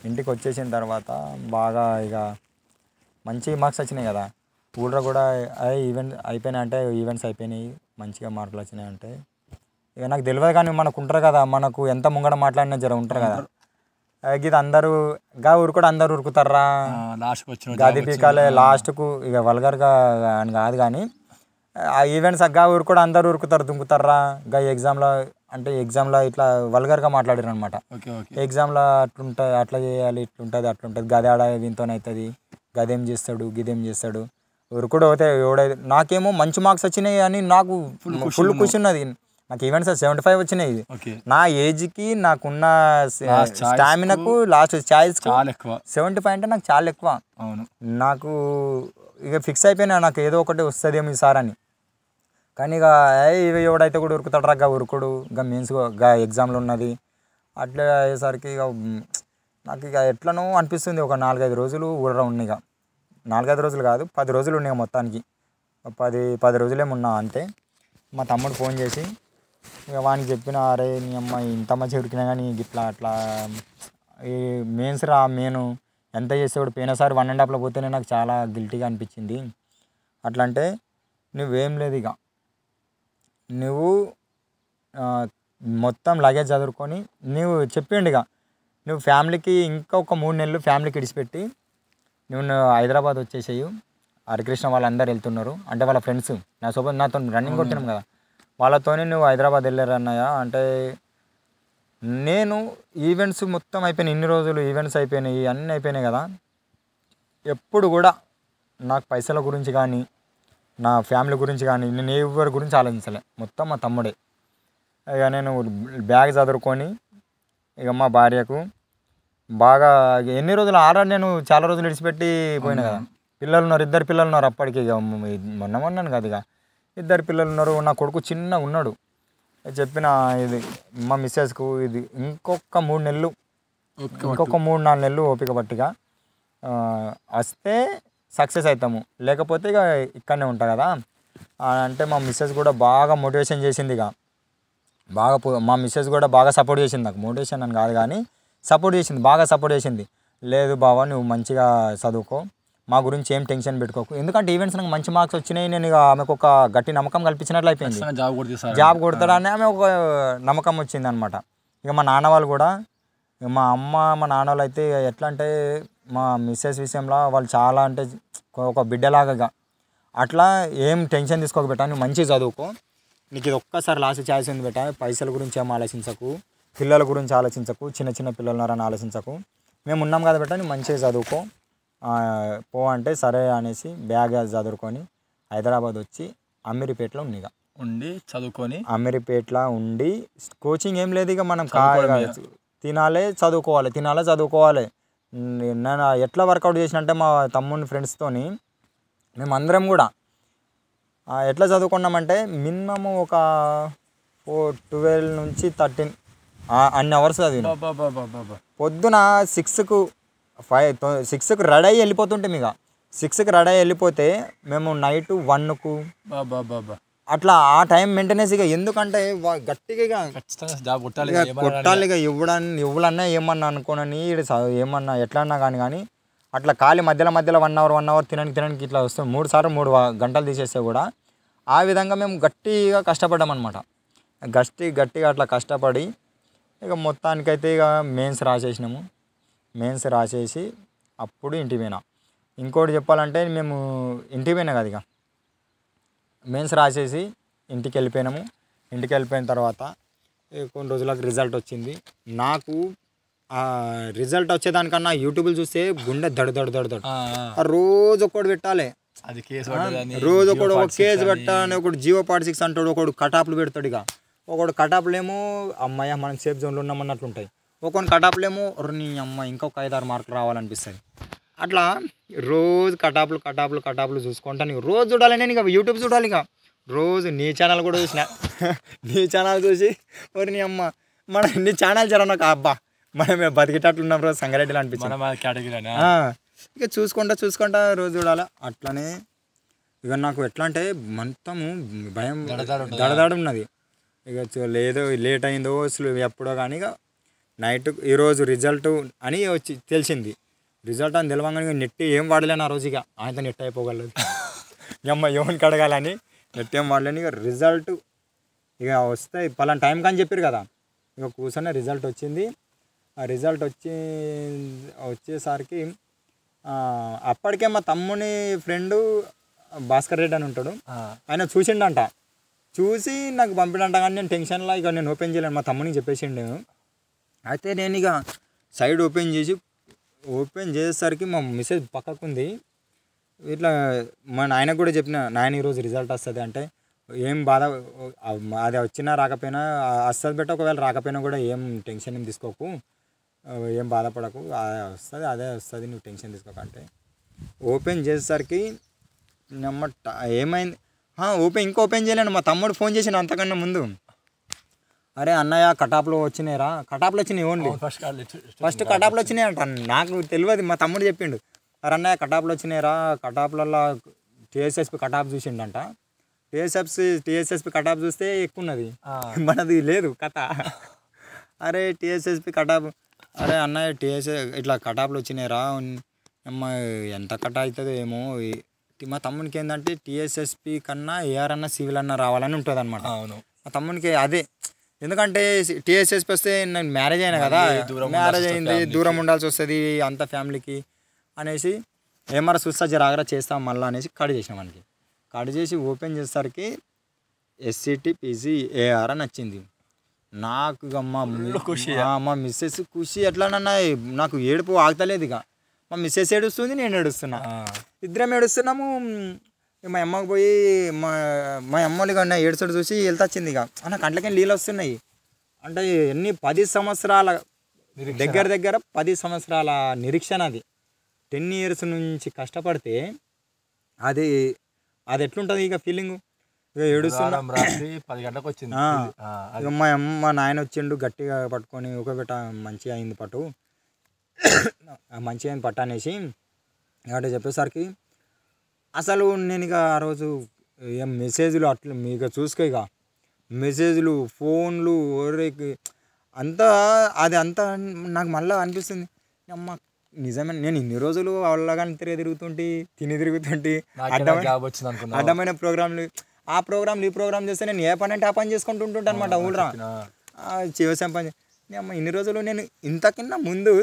ఇంటికి వచ్చేసిన తర్వాత బాగా ఇక మంచి మార్క్స్ వచ్చినాయి కదా. ఊళ్ళో కూడా ఈవెంట్ ఈవెంట్స్ అయిపోయినాయి, మంచిగా మార్కులు వచ్చినాయి అంటే ఇక నాకు తెలియదు. కానీ మనకు ఉంటారు కదా, మనకు ఎంత ముంగడ మాట్లాడినా జర ఉంటారు కదా, ఇది అందరూ ఊరు కూడా అందరు ఉరుకుతారా గది పీకాలే లాస్ట్కు, ఇక వల్గర్గా అని కాదు కానీ ఆ ఈవెంట్స్ ఊరు కూడా అందరు ఉరుకుతారు దుంకుతారా ఎగ్జామ్లో ఇట్లా వల్గర్గా మాట్లాడారు అనమాట. ఎగ్జామ్లో అట్లా చేయాలి, అట్లుంటుంది గది ఆడ దీంతో అవుతుంది, గదేం చేస్తాడు గిదేం చేస్తాడు ఉరుకుడు అవుతే ఎవడైతే. నాకేమో మంచి మార్క్స్ వచ్చినాయి అని నాకు ఫుల్ ఖుషి ఉన్నది. నాకు ఈవెంట్స్ 75 వచ్చినాయి. నా ఏజ్కి నాకున్న స్టామినాకు లాస్ట్ ఛాయిస్కి 75 అంటే నాకు చాలా ఎక్కువ. నాకు ఇక ఫిక్స్ అయిపోయినా నాకు ఏదో ఒకటి వస్తుందేమో ఈసారి అని. కానీ ఇక ఎవడైతే కూడా ఉరుకుతాడు రా ఉరుకుడు, ఇంకా మెయిన్స్ ఎగ్జామ్లు ఉన్నది అట్లే అయ్యేసరికి ఇక నాకు ఇక ఎట్లనో అనిపిస్తుంది. ఒక 4-5 రోజులు కూడా ఉన్నాయి. ఇక 4-5 రోజులు కాదు, 10 రోజులు ఉన్నాయి మొత్తానికి. 10 రోజులేమున్నా అంతే. మా తమ్ముడు ఫోన్ చేసి ఇక వానికి చెప్పిన, అరే నీ అమ్మ ఇంత మంచిగా ఉరికినా కానీ ఇట్లా అట్లా ఈ మెయిన్స్ రా మెయిన్ ఎంత చేసేవాడు పోయినసారి 1.5లో పోతేనే నాకు చాలా గిల్టీగా అనిపించింది. అట్లా అంటే నువ్వేం లేదు, ఇక నువ్వు మొత్తం లగేజ్ చదువుకొని నువ్వు చెప్పిండు ఇక నువ్వు ఫ్యామిలీకి ఇంకా ఒక 3 నెలలు ఫ్యామిలీకి ఇడిచిపెట్టి నువ్వు హైదరాబాద్ వచ్చేసేయు. హరికృష్ణ వాళ్ళందరూ వెళ్తున్నారు అంటే వాళ్ళ ఫ్రెండ్స్ నాతో రన్నింగ్ కొట్టినాం కదా, వాళ్ళతోనే నువ్వు హైదరాబాద్ వెళ్ళారు అన్నయ్య అంటే. నేను ఈవెంట్స్ మొత్తం అయిపోయినాయి, ఇన్ని రోజులు ఈవెంట్స్ అయిపోయినాయి, అన్నీ అయిపోయినాయి కదా. ఎప్పుడు కూడా నాకు పైసల గురించి కానీ నా ఫ్యామిలీ గురించి కానీ నేను ఎవరి గురించి ఆలోచించలే, మొత్తం మా తమ్ముడే. ఇక నేను బ్యాగ్ చదువుకొని ఇక మా భార్యకు బాగా ఎన్ని రోజులు ఆల్రెడీ నేను చాలా రోజులు విడిచిపెట్టి పోయినా కదా. పిల్లలు ఉన్నారు, 2 పిల్లలు ఉన్నారు అప్పటికి. ఇక మొన్నాను కదా, ఇక 2 పిల్లలు ఉన్నారు. నా కొడుకు చిన్న ఉన్నాడు. చెప్పిన ఇది మా మిస్సెస్కు, ఇది ఇంకొక 3 నెలలు ఇంకొక 3-4 నెలలు ఓపిక పట్టిగా వస్తే సక్సెస్ అవుతాము, లేకపోతే ఇక ఇక్కడనే ఉంటా కదా అంటే. మా మిస్సెస్ కూడా బాగా మోటివేషన్ చేసింది. ఇక బాగా మా మిస్సెస్ కూడా బాగా సపోర్ట్ చేసింది నాకు. మోటివేషన్ అని కాదు కానీ సపోర్ట్ చేసింది, బాగా సపోర్ట్ చేసింది. లేదు బావ నువ్వు మంచిగా చదువుకో, మా గురించి ఏం టెన్షన్ పెట్టుకోకు. ఎందుకంటే ఈవెంట్స్ నాకు మంచి మార్క్స్ వచ్చినాయి. నేను ఇక ఆమెకు ఒక గట్టి నమ్మకం కల్పించినట్లు అయిపోయింది. జాబ్ కొడతాడని ఆమె ఒక నమ్మకం వచ్చింది అనమాట. ఇక మా నాన్న వాళ్ళు కూడా, మా అమ్మ మా నాన్న వాళ్ళు అయితే ఎట్లా అంటే మా మిస్సెస్ విషయంలో వాళ్ళు చాలా అంటే ఒక బిడ్డలాగా. అట్లా ఏం టెన్షన్ తీసుకోక బెటా, నువ్వు మంచిగా చదువుకో, నీకు ఇది ఒక్కసారి లాస్ట్ ఛాయిస్ ఉంది బెటా, పైసల గురించి ఏం ఆలోచించకు, పిల్లల గురించి ఆలోచించకు, చిన్న పిల్లలు ఉన్నారని ఆలోచించకు, మేము ఉన్నాం కదా బెటా నువ్వు మంచిగా చదువుకో పో అంటే సరే అనేసి బ్యాగ్ చదువుకొని హైదరాబాద్ వచ్చి అమీర్పేటలో ఉండిగా ఉండి చదువుకొని అమీర్పేటలో ఉండి కోచింగ్ ఏం లేదు. ఇక మనం తినాలి చదువుకోవాలి. నేను ఎట్లా వర్కౌట్ చేసినంటే మా తమ్ముని ఫ్రెండ్స్తోని మేమందరం కూడా ఎట్లా చదువుకున్నామంటే మినిమం ఒక 12 నుంచి 13 అన్ని అవర్స్ చదివిన. పొద్దున 6కు రెడీ అయ్యి వెళ్ళిపోతుంటే ఇక 6కి రెడీ అయ్యి వెళ్ళిపోతే మేము నైట్ 1కు అట్లా ఆ టైం మెయింటెనెన్స్. ఇక ఎందుకంటే గట్టిగా జాబ్ కొట్టాలి. ఇక ఇవ్వడన్నా ఏమన్నా అనుకోనని ఏమన్నా ఎట్లా అన్నా కానీ అట్లా ఖాళీ మధ్యలో 1 అవర్ తినడానికి ఇట్లా వస్తాం. 3 సార్లు 3 గంటలు తీసేస్తే కూడా ఆ విధంగా మేము గట్టిగా కష్టపడ్డామన్నమాట. గట్టిగా అట్లా కష్టపడి ఇక మొత్తానికైతే ఇక మెయిన్స్ రాసేసినాము. మెయిన్స్ రాసేసి అప్పుడు ఇంటికి పోయినా. ఇంకోటి చెప్పాలంటే మేము ఇంటికి పోయినా కదా, ఇక మెయిన్స్ రాసేసి ఇంటికి వెళ్ళిపోయినాము. ఇంటికి వెళ్ళిపోయిన తర్వాత కొన్ని రోజులకు రిజల్ట్ వచ్చింది. నాకు రిజల్ట్ వచ్చేదానికన్నా యూట్యూబ్లో చూస్తే గుండె దడు రోజు ఒకటి పెట్టాలి, అది కేసు రోజు ఒకడు ఒక కేసు పెట్టాలని, ఒకడు 0.6 అంటాడు, ఒకడు కటాపులు పెడతాడు. ఇక ఒకడు కటాపులేమో అమ్మాయి మనం సేఫ్ జోన్లో ఉన్నామన్నట్లుంటాయి, ఒకటి కటాపులేమో నీ అమ్మాయి ఇంకొక 5-6 మార్కులు రావాలనిపిస్తుంది. అట్లా రోజు కటాపులు చూసుకుంటా. నీకు రోజు చూడాలి, నేను ఇక యూట్యూబ్ చూడాలి. ఇక రోజు నీ ఛానల్ కూడా చూసిన, నీ ఛానల్ చూసి నీ అమ్మ నీ ఛానల్ జర నాకు అబ్బా మనం బతికేటట్లున్నాం రోజు సంగారెడ్డిలో అనిపించింది. ఇక చూసుకుంటా రోజు చూడాలి. అట్లనే ఇక నాకు ఎట్లా అంటే మొత్తము భయం దడదాడు ఉన్నది. ఇక లేట్ అయిందో అసలు ఎప్పుడో కానీ ఇక నైట్ ఈరోజు రిజల్ట్ అని వచ్చి తెలిసింది. రిజల్ట్ అని తెలవగానే నెట్ ఏం వాడలేను ఆ రోజు. ఇక ఆయనతో నెట్ అయిపోగలదు అమ్మ ఎవరికి అడగాలని నెట్ ఏం వాడలేను. ఇక రిజల్ట్ ఇక వస్తాయి పలానా టైం కానీ చెప్పారు కదా. ఇక కూర్చొని రిజల్ట్ వచ్చింది. ఆ రిజల్ట్ వచ్చేసరికి అప్పటికే మా తమ్ముని ఫ్రెండు భాస్కర్ రెడ్డి అని ఉంటాడు, ఆయన చూసిండంట. చూసి నాకు పంపిడంట. కానీ నేను టెన్షన్లో ఇక నేను ఓపెన్ చేయలేను, మా తమ్మునికి చెప్పేసిండు. అయితే నేను ఇక సైడ్ ఓపెన్ చేసేసరికి మా మెసేజ్ పక్కకు ఉంది. ఇట్లా మా నాయనకు కూడా చెప్పిన, నాయన ఈరోజు రిజల్ట్ వస్తుంది అంటే ఏం బాధ, అది వచ్చినా రాకపోయినా వస్తుంది బెట్ట, ఒకవేళ రాకపోయినా కూడా ఏం టెన్షన్ ఏం తీసుకోకు, ఏం బాధపడకు, అదే వస్తుంది, నువ్వు టెన్షన్ తీసుకోక అంటే ఓపెన్ చేసేసరికి ఏమైంది, ఓపెన్ చేయలేను. మా తమ్ముడు ఫోన్ చేసిన అంతకన్నా ముందు అరే అన్నయ్య కటాప్లో వచ్చినాయిరా, కటాప్లో వచ్చినాయి ఓన్లీ ఫస్ట్ కటాప్లో వచ్చినాయి అంట. నాకు తెలియదు, మా తమ్ముడు చెప్పిండు. అరే అన్నయ్య కటాప్లో వచ్చినాయిరా, కటాప్లలో టీఎస్ఎస్పి కటాప్ చూసిండంట. టీఎస్ఎస్పి కటాప్ చూస్తే ఎక్కువ ఉన్నది, మనది లేదు కథ. అరే టీఎస్ఎస్పి కటాప్, అరే అన్నయ్య ఇట్లా కటాప్లు వచ్చినాయిరా, అమ్మ ఎంత కట అవుతుందో ఏమో. మా తమ్మునికి ఏంటంటే టీఎస్ఎస్పి కన్నా ఏఆర్ అన్న సివిల్ అన్న రావాలని ఉంటుంది అనమాట. అవును, మా తమ్మునికి అదే. ఎందుకంటే టీఎస్ఎస్పి వస్తే నేను మ్యారేజ్ అయినా కదా, మ్యారేజ్ అయింది, దూరం ఉండాల్సి వస్తుంది అంత ఫ్యామిలీకి అనేసి ఏమరా చూస్తా జరాగరా చేస్తాం మళ్ళీ అనేసి కట్ చేసినాం. మనకి కట్ చేసి ఓపెన్ చేసేసరికి ఎస్సిటి పీజీ ఏఆర్ అని వచ్చింది. నాకు ఇక మా మిస్సెస్ ఖుషి ఎట్లానన్నా, నాకు ఏడుపు ఆగుతలేదు. ఇక మా మిస్సెస్ ఏడుస్తుంది, నేను ఏడుస్తున్నా, ఇద్దరం ఏడుస్తున్నాము. మా అమ్మకి పోయి మా అమ్మలు కన్నా ఏడుసడు చూసి వెళ్తొచ్చింది. ఇక నా కంట్లకి నీళ్ళు వస్తున్నాయి. అంటే ఎన్ని 10 సంవత్సరాల దగ్గర 10 సంవత్సరాల నిరీక్షణ. అది 10 years నుంచి కష్టపడితే అది ఎట్లుంటుంది ఇక ఫీలింగ్. ఇక ఏడుస్తున్నా. 10 గంటలకు వచ్చింది. ఇక మా నాయన వచ్చిండు, గట్టిగా పట్టుకొని ఒక బిడ్డ మంచిగా అయింది పట్టు, మంచిగా అయింది పట్టు అనేసి అంటే చెప్పేసరికి అసలు నేను ఇక ఆ రోజు ఏం మెసేజ్లు అట్లా మీకు చూసుకో, ఇక మెసేజ్లు ఫోన్లు అంతా నాకు మళ్ళీ అనిపిస్తుంది. అమ్మ నిజమే, నేను ఇన్ని రోజులు వాళ్ళగాని తిరుగుతుంటే తిరుగుతుంటే అడ్డమైన ప్రోగ్రాంలు, ఆ ప్రోగ్రాంలు ఈ ప్రోగ్రాం చేస్తే నేను ఏ పని అంటే ఆ పని చేసుకుంటూ ఉంటుంటా అనమాట. ఊళ్ళరా వ్యవసాయం పని. అమ్మ ఇన్ని రోజులు నేను ఇంతకన్నా ముందు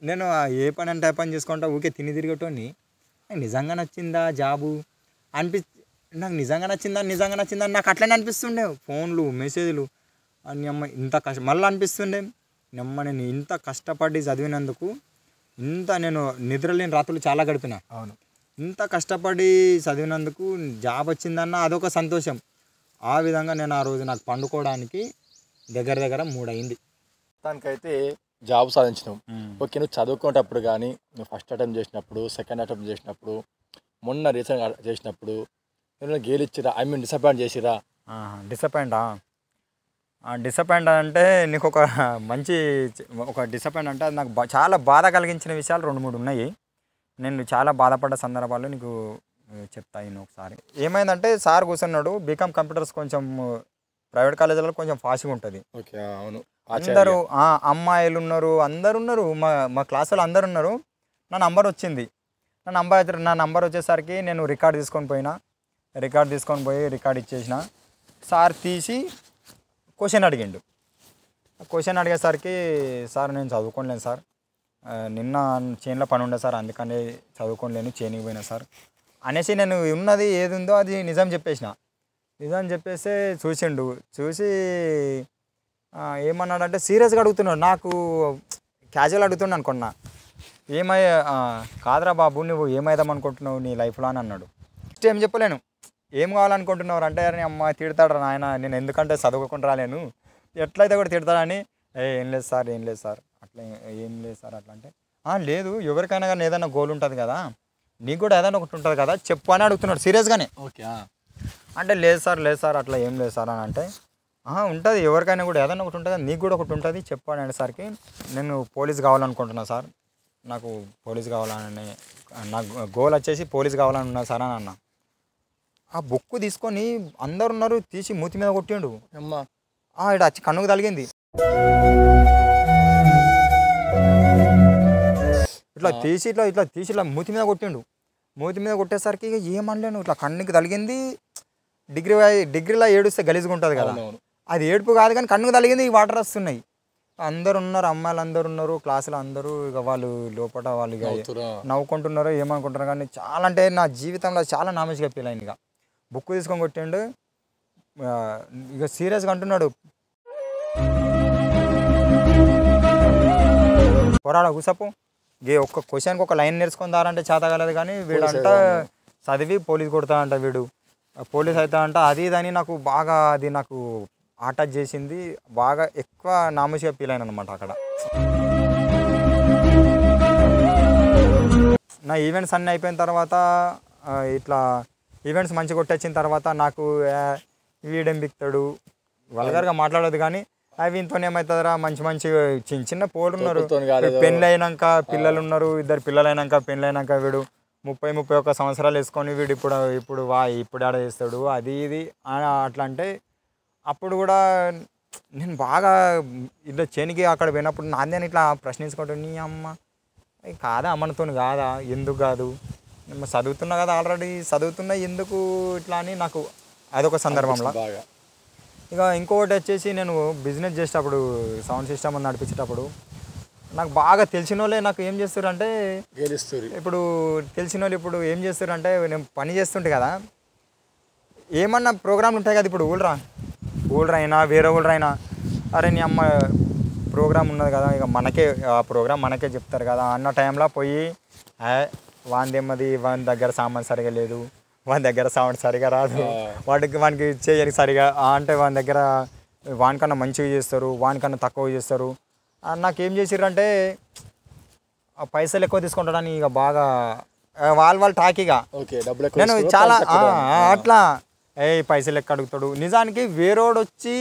నేను ఏ పని అంటే ఆ పని చేసుకుంటా ఊకే తిరిగేటోని. నాకు నిజంగా నచ్చిందా జాబు నాకు నిజంగా నచ్చిందా నాకు అట్లనే అనిపిస్తుండే. ఫోన్లు మెసేజ్లు అని అమ్మ ఇంత మళ్ళీ అనిపిస్తుండే. నేను ఇంత కష్టపడి చదివినందుకు, నేను నిద్రలేని రాత్రులు చాలా గడిపిన. అవును, ఇంత కష్టపడి చదివినందుకు జాబ్ వచ్చిందన్న అదొక సంతోషం. ఆ విధంగా నేను ఆ రోజు నాకు పండుకోవడానికి దగ్గర 3 అయింది. దానికైతే జాబ్ సాధించినావు. ఓకే, నువ్వు చదువుకునేటప్పుడు కానీ, నువ్వు ఫస్ట్ అటెంప్ట్ చేసినప్పుడు, సెకండ్ అటెంప్ట్ చేసినప్పుడు, మొన్న రీసెంట్గా చేసినప్పుడు ఏమైనా గేలు ఇచ్చిరా? ఐ మీన్ డిసప్పాయింట్ చేసిరా? డిసప్పాయింట్ అంటే నీకు ఒక డిసప్పాయింట్ అంటే అది నాకు చాలా బాధ కలిగించిన విషయాలు 2-3 ఉన్నాయి. నేను చాలా బాధపడ్డ సందర్భాలు నీకు చెప్తాను ఒకసారి. ఏమైందంటే సార్ కూర్చున్నాడు, బీకామ్ కంప్యూటర్స్ కొంచెం ప్రైవేట్ కాలేజీలలో కొంచెం ఫాస్ట్గా ఉంటుంది. ఓకే, అవును, అందరూ అమ్మాయిలు ఉన్నారు, అందరు ఉన్నారు, మా క్లాసులో అందరు ఉన్నారు. నా నంబర్ వచ్చింది. నా నంబర్ వచ్చేసరికి నేను రికార్డ్ తీసుకొని పోయి రికార్డ్ ఇచ్చేసిన. సార్ తీసి క్వశ్చన్ అడిగిండు. క్వశ్చన్ అడిగేసరికి సార్ నేను చదువుకోలేను సార్, నిన్న చేనులో పని ఉండే సార్, అందుకని చదువుకోలేను, చేనికి పోయినా సార్ అనేసి నేను ఉన్నది ఏది ఉందో అది నిజం చెప్పేసిన. నిజం చెప్పేస్తే చూసి ఏమన్నాడంటే సీరియస్గా అడుగుతున్నాడు. నాకు క్యాజువల్ అడుగుతున్నాడు అనుకున్నా. కాదురా బాబు నువ్వు ఏమైదాం అనుకుంటున్నావు నీ లైఫ్లో అని అన్నాడు. నెక్స్ట్ ఏం చెప్పలేను. ఏం కావాలనుకుంటున్నారు అంటే, అరే అమ్మ తిడతాడు నాయన, నేను ఎందుకంటే చదువుకుంటూ రాలేను, ఎట్లయితే కూడా తిడతాడని. ఏం లేదు సార్ అట్లా ఏం లేదు సార్ అట్లా అంటే, లేదు ఎవరికైనా కానీ ఏదైనా గోల్ ఉంటుంది కదా, నీకు కూడా ఏదైనా ఒకటి ఉంటుంది కదా చెప్పు అని అడుగుతున్నాడు సీరియస్గానే. ఓకే అంటే లేదు సార్ అట్లా ఏం లేదు సార్ అని అంటే, ఉంటుంది ఎవరికైనా కూడా ఏదైనా ఒకటి ఉంటుంది, నీకు కూడా ఒకటి ఉంటుంది చెప్పు అని అనేసరికి, నేను పోలీస్ కావాలనుకుంటున్నా సార్, నాకు పోలీస్ కావాలని, నాకు గోల్ వచ్చేసి పోలీస్ కావాలని ఉన్నా సార్ అని అన్నా. ఆ బుక్ తీసుకొని అందరున్నారు తీసి మూతి మీద కొట్టిండు. అమ్మా ఇక్కడ వచ్చి కన్నుకు తగిలింది. ఇట్లా తీసి మూతి మీద కొట్టిండు. మూతి మీద కొట్టేసరికి ఇక ఏమనలేను, ఇట్లా కన్నుకి తగిలింది. డిగ్రీలో ఏడుస్తే గలీజ్గా ఉంటుంది కదా, అది ఏడుపు కాదు కానీ కన్నుకు తగిలింది, వాటర్ వస్తున్నాయి. అందరు ఉన్నారు, అమ్మాయిలు అందరు ఉన్నారు, క్లాసులో అందరూ ఇక వాళ్ళు లోపల వాళ్ళు ఇక నవ్వుకుంటున్నారు, ఏమనుకుంటున్నారు. కానీ చాలా అంటే నా జీవితంలో చాలా నామేజ్గా ఫీల్ అయింది. ఇక బుక్ తీసుకొని కొట్టిండు, ఇక సీరియస్గా అంటున్నాడు, పోరాడ కూసపు ఒక్క క్వశ్చన్కి ఒక లైన్ నేర్చుకుందారంటే చేతగలదు. కానీ వీడంట చదివి పోలీస్ కొడతాడంట, వీడు పోలీస్ అవుతాడంట, అది ఇదని నాకు బాగా అది నాకు అటాచ్ చేసింది. బాగా ఎక్కువ నామూషిగా ఫీల్ అయినా అనమాట అక్కడ. నా ఈవెంట్స్ అన్నీ అయిపోయిన తర్వాత, ఇట్లా ఈవెంట్స్ మంచిగా కొట్టొచ్చిన తర్వాత నాకు వీడేం బిక్తాడు వల్గర్గా మాట్లాడదు కానీ అవి ఇంతనే ఏమవుతుందిరా మంచి మంచి చిన్న చిన్న పోలు ఉన్నారు. తోపులతోని కాలేదు. పెళ్ళి అయినాక పిల్లలు ఉన్నారు, 2 పిల్లలు అయినాక పెళ్ళి అయినాక వీడు 30-31 సంవత్సరాలు వేసుకొని వీడు ఇప్పుడు ఆడ చేస్తాడు అది ఇది అట్లా అంటే అప్పుడు కూడా నేను బాగా ఇట్లా చేనికి అక్కడ పోయినప్పుడు నాదే ఇట్లా ప్రశ్నించుకుంటాను, నీ అమ్మ కాదా అమ్మతో కాదా ఎందుకు కాదు చదువుతున్నా కదా ఆల్రెడీ చదువుతున్నా ఎందుకు ఇట్లా అని నాకు అదొక సందర్భంలో. బాగా ఇక ఇంకొకటి వచ్చేసి నేను బిజినెస్ చేసేటప్పుడు సౌండ్ సిస్టమ్ నడిపించేటప్పుడు నాకు బాగా తెలిసిన వాళ్ళే నాకు ఏం చేస్తారంటే గెలుస్తారు. ఇప్పుడు తెలిసిన వాళ్ళు ఇప్పుడు ఏం చేస్తారంటే నేను పని చేస్తుంటే కదా ఏమన్నా ప్రోగ్రాంలు ఉంటాయి కదా, ఇప్పుడు ఊళ్ళో అయినా వేరే ఊళ్ళో అయినా అరే నీ అమ్మ ప్రోగ్రామ్ ఉన్నది కదా ఇక మనకే ఆ ప్రోగ్రామ్ మనకే చెప్తారు కదా అన్న టైంలో పోయి వాందేమది వాని దగ్గర సామాన్ సరిగా లేదు, వాని దగ్గర సౌండ్ సరిగా రాదు, వానికి చేయని సరిగా అంటే వాని దగ్గర వానికన్నా మంచిగా చేస్తారు, వానికన్నా తక్కువ చేస్తారు. నాకేం చేసిర్రంటే ఆ పైసలు ఎక్కువ తీసుకుంటాడని ఇక బాగా వాళ్ళు టాకీగా నేను చాలా అట్లా పైసలు ఎక్క అడుగుతాడు. నిజానికి వేరోడు వచ్చి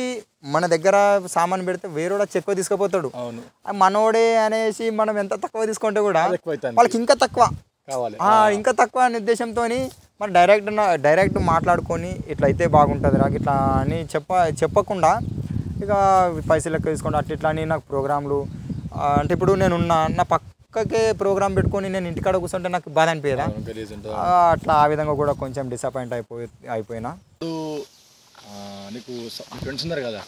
మన దగ్గర సామాన్ పెడితే వేరోడు వచ్చి ఎక్కువ తీసుకుపోతాడు, మనోడే అనేసి మనం ఎంత తక్కువ తీసుకుంటే కూడా వాళ్ళకి ఇంకా తక్కువ అనే ఉద్దేశంతో మరి డైరెక్ట్ మాట్లాడుకొని ఇట్లా అయితే బాగుంటుంది రా ఇట్లా అని చెప్పకుండా ఇక పైసలు ఎక్కువ తీసుకోండి అట్లా ఇట్లా అని నాకు ప్రోగ్రాంలు అంటే ఇప్పుడు నేనున్నా నా పక్కకే ప్రోగ్రామ్ పెట్టుకొని నేను ఇంటికాడ కూర్చుంటే నాకు బాధ అనిపించదా అట్లా ఆ విధంగా కూడా కొంచెం డిసప్పాయింట్ అయిపోయినా. నీకు ఫ్రెండ్స్ ఉన్నారు కదా,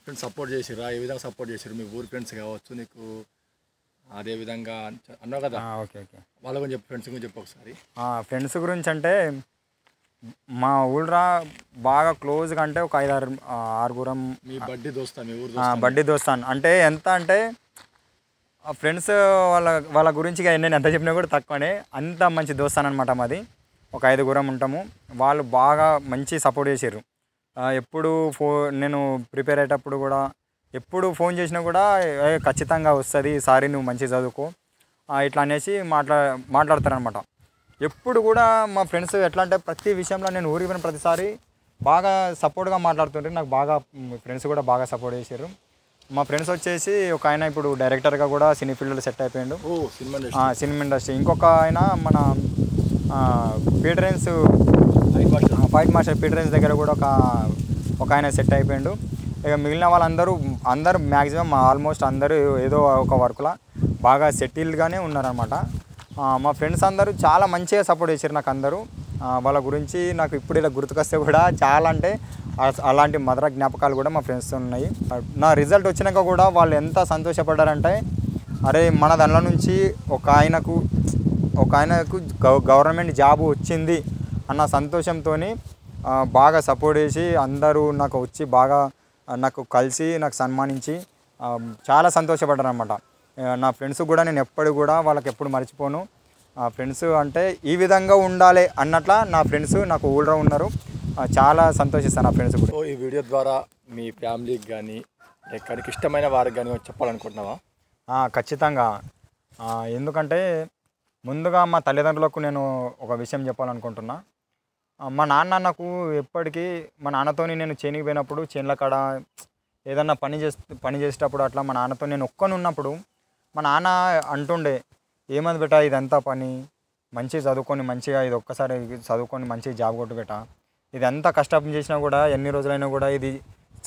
ఫ్రెండ్స్ సపోర్ట్ చేసిరా? ఏ విధంగా సపోర్ట్ చేసారు? మీ ఊరి ఫ్రెండ్స్ కావచ్చు నీకు అదే విధంగా అన్నావు కదా. ఓకే వాళ్ళ గురించి చెప్పు, ఫ్రెండ్స్ గురించి చెప్పు ఒకసారి. ఫ్రెండ్స్ గురించి అంటే మా ఊళ్ళో బాగా క్లోజ్గా అంటే ఒక 5-6 మీ బడ్డీ దోస్తా, మీ ఊరు బడ్డీ దోస్తాను అంటే ఎంత అంటే ఫ్రెండ్స్ వాళ్ళ గురించి నేను ఎంత చెప్పినా కూడా తక్కువనే, అంత మంచి దోస్తాను అనమాట. మాది ఒక 5 ఉంటాము. వాళ్ళు బాగా మంచి సపోర్ట్ చేసారు. ఎప్పుడు నేను ప్రిపేర్ అయ్యేటప్పుడు కూడా ఎప్పుడు ఫోన్ చేసినా కూడా ఖచ్చితంగా వస్తుంది సారీ నువ్వు మంచిగా చదువుకో ఇట్లా అనేసి మాట్లాడతారనమాట. ఎప్పుడు కూడా మా ఫ్రెండ్స్ ఎట్లా అంటే ప్రతి విషయంలో నేను ఊరికి పోయిన ప్రతిసారి బాగా సపోర్ట్గా మాట్లాడుతుంటే నాకు బాగా ఫ్రెండ్స్ కూడా బాగా సపోర్ట్ చేశారు. మా ఫ్రెండ్స్ వచ్చేసి ఒక ఆయన ఇప్పుడు డైరెక్టర్గా కూడా సినీ ఫీల్డ్లో సెట్ అయిపోయాడు, సినిమా ఇండస్ట్రీ. ఇంకొక ఆయన మన పీటరెన్స్ ఫైట్ మాస్టర్ పీటరెన్స్ దగ్గర కూడా ఒక ఆయన సెట్ అయిపోయాడు. ఇక మిగిలిన వాళ్ళందరూ మ్యాక్సిమం ఆల్మోస్ట్ అందరూ ఏదో ఒక వర్క్లో బాగా సెటిల్డ్గానే ఉన్నారనమాట. మా ఫ్రెండ్స్ అందరూ చాలా మంచిగా సపోర్ట్ చేశారు నాకు అందరూ. వాళ్ళ గురించి నాకు ఇప్పుడు ఇలా గుర్తుకొస్తే కూడా చాలా అంటే అలాంటి మధుర జ్ఞాపకాలు కూడా మా ఫ్రెండ్స్తో ఉన్నాయి. నా రిజల్ట్ వచ్చినాక కూడా వాళ్ళు ఎంత సంతోషపడ్డారంటే అరే మన దానిలో నుంచి ఒక ఆయనకు గవర్నమెంట్ జాబు వచ్చింది అన్న సంతోషంతో బాగా సపోర్ట్ చేసి అందరూ నాకు వచ్చి బాగా నాకు కలిసి నాకు సన్మానించి చాలా సంతోషపడ్డారు అనమాట. నా ఫ్రెండ్స్ కూడా నేను ఎప్పుడు కూడా వాళ్ళకి ఎప్పుడు మర్చిపోను. ఫ్రెండ్స్ అంటే ఈ విధంగా ఉండాలి అన్నట్లా నా ఫ్రెండ్స్ నాకు ఊళ్ళో ఉన్నారు. చాలా సంతోషిస్తాను నా ఫ్రెండ్స్ కూడా. ఈ వీడియో ద్వారా మీ ఫ్యామిలీకి కానీ ఎక్కడికి ఇష్టమైన వారికి కానీ చెప్పాలనుకుంటున్నావా? ఖచ్చితంగా. ఎందుకంటే ముందుగా మా తల్లిదండ్రులకు నేను ఒక విషయం చెప్పాలనుకుంటున్నా. మా నాన్న నాకు ఎప్పటికీ మా నాన్నతోని నేను చేనికి పోయినప్పుడు చేనుల కాడ ఏదన్నా పని చేసేటప్పుడు అట్లా మా నాన్నతో నేను ఒక్కని ఉన్నప్పుడు మా నాన్న అంటుండే ఏమంది బెటా ఇదంతా పని మంచిగా చదువుకొని మంచిగా ఇది ఒక్కసారి చదువుకొని మంచిగా జాబ్ కొట్టు బెటా, ఇది ఎంత కష్టం చేసినా కూడా ఎన్ని రోజులైనా కూడా ఇది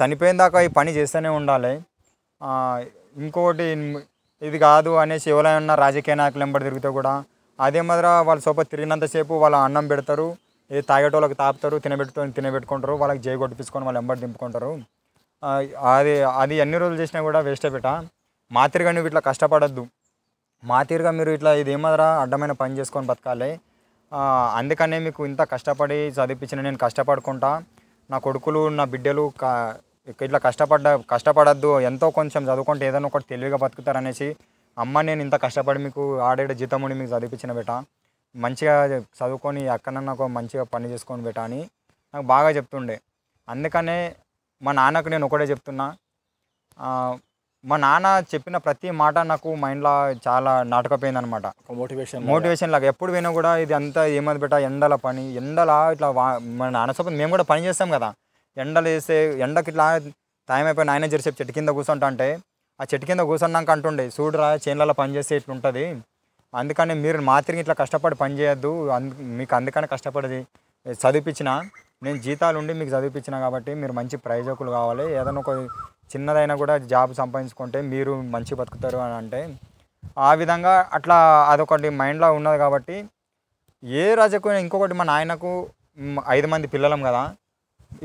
చనిపోయిన దాకా ఈ పని చేస్తూనే ఉండాలి. ఇంకోటి ఇది కాదు అనేసి ఎవరైనా రాజకీయ నాయకులు వెంబడి తిరిగితే కూడా అదే మాదిరి వాళ్ళ సోపతి తిరిగినంతసేపు వాళ్ళ అన్నం పెడతారు, తాగేటోళ్ళకి తాపుతారు, తినబెట్టుకుంటారు, వాళ్ళకి జై కొట్టించుకొని వాళ్ళు వెంబడి దింపుకుంటారు. అది ఎన్ని రోజులు చేసినా కూడా వేస్టే బెటా. మాతిరిగా నువ్వు ఇట్లా కష్టపడద్దు, మాతిరిగా మీరు ఇట్లా ఇది ఏమదరా అడ్డమైన పని చేసుకొని బతకాలి. అందుకనే మీకు ఇంత కష్టపడి చదివించిన నేను కష్టపడుకుంటా, నా కొడుకులు నా బిడ్డలు ఇట్లా కష్టపడద్దు, ఎంతో కొంచెం చదువుకుంటే ఏదైనా ఒకటి తెలివిగా బతుకుతారనేసి అమ్మ నేను ఇంత కష్టపడి మీకు ఆడేడు జీతముని మీకు చదివించిన బెటా, మంచిగా చదువుకొని అక్కడన్నా ఒక మంచిగా పని చేసుకొని బెటా అని నాకు బాగా చెప్తుండే. అందుకనే మా నాన్నకు నేను ఒకటే చెప్తున్నా, మా నాన్న చెప్పిన ప్రతి మాట నాకు మైండ్లో చాలా నాటకపోయింది అనమాట. మోటివేషన్ లాగా ఎప్పుడు పోయినా కూడా ఇది అంతా ఏమది బెటా ఎండల ఇట్లా మా నాన్న సపోజ్ మేము కూడా పని చేస్తాం కదా, ఎండలు వేస్తే ఎండకి ఇట్లా టైం అయిపోయి నాయన జరిసేపు చెట్టు కింద కూర్చుంటా అంటే ఆ చెట్టు కింద కూర్చున్నాక అంటుండే చూడరా చేనులలో పని చేస్తే ఇట్లుంటుంది, అందుకని మీరు మాత్రం ఇట్లా కష్టపడి పని చేయొద్దు, మీకు అందుకని కష్టపడి చదివిపించిన, నేను జీతాలు ఉండి మీకు చదివిపించిన కాబట్టి మీరు మంచి ప్రయోజకులు కావాలి, ఏదైనా ఒక చిన్నదైనా కూడా జాబ్ సంపాదించుకుంటే మీరు మంచి బతుకుతారు అని అంటే ఆ విధంగా అట్లా అదొకటి మైండ్లో ఉన్నది కాబట్టి ఏ రాజకు. ఇంకొకటి మా నాయనకు 5 మంది పిల్లలం కదా,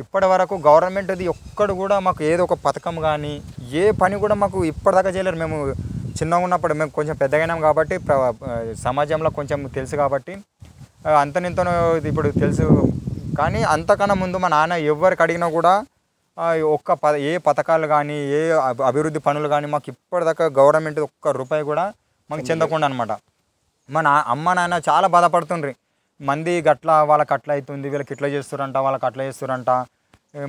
ఇప్పటి వరకు గవర్నమెంట్ది ఒక్కడు కూడా మాకు ఏదో ఒక పథకం కానీ ఏ పని కూడా మాకు ఇప్పటిదాకా చేయలేరు. మేము చిన్నగా ఉన్నప్పుడు మేము కొంచెం పెద్దగైనాం కాబట్టి సమాజంలో కొంచెం తెలుసు కాబట్టి అంతనింతనో ఇప్పుడు తెలుసు, కానీ అంతకన్నా ముందు మా నాన్న ఎవరికి అడిగినా కూడా ఏ పథకాలు కానీ ఏ అభివృద్ధి పనులు కానీ మాకు ఇప్పటిదాకా గవర్నమెంట్ ఒక్క రూపాయి కూడా మాకు చెందకుండా అనమాట. అమ్మ నాన్న చాలా బాధపడుతుండ్రి, మంది గట్ల వాళ్ళకి అట్లా అవుతుంది, వీళ్ళకి ఇట్లా చేస్తారంట, వాళ్ళకి అట్లా చేస్తారంట,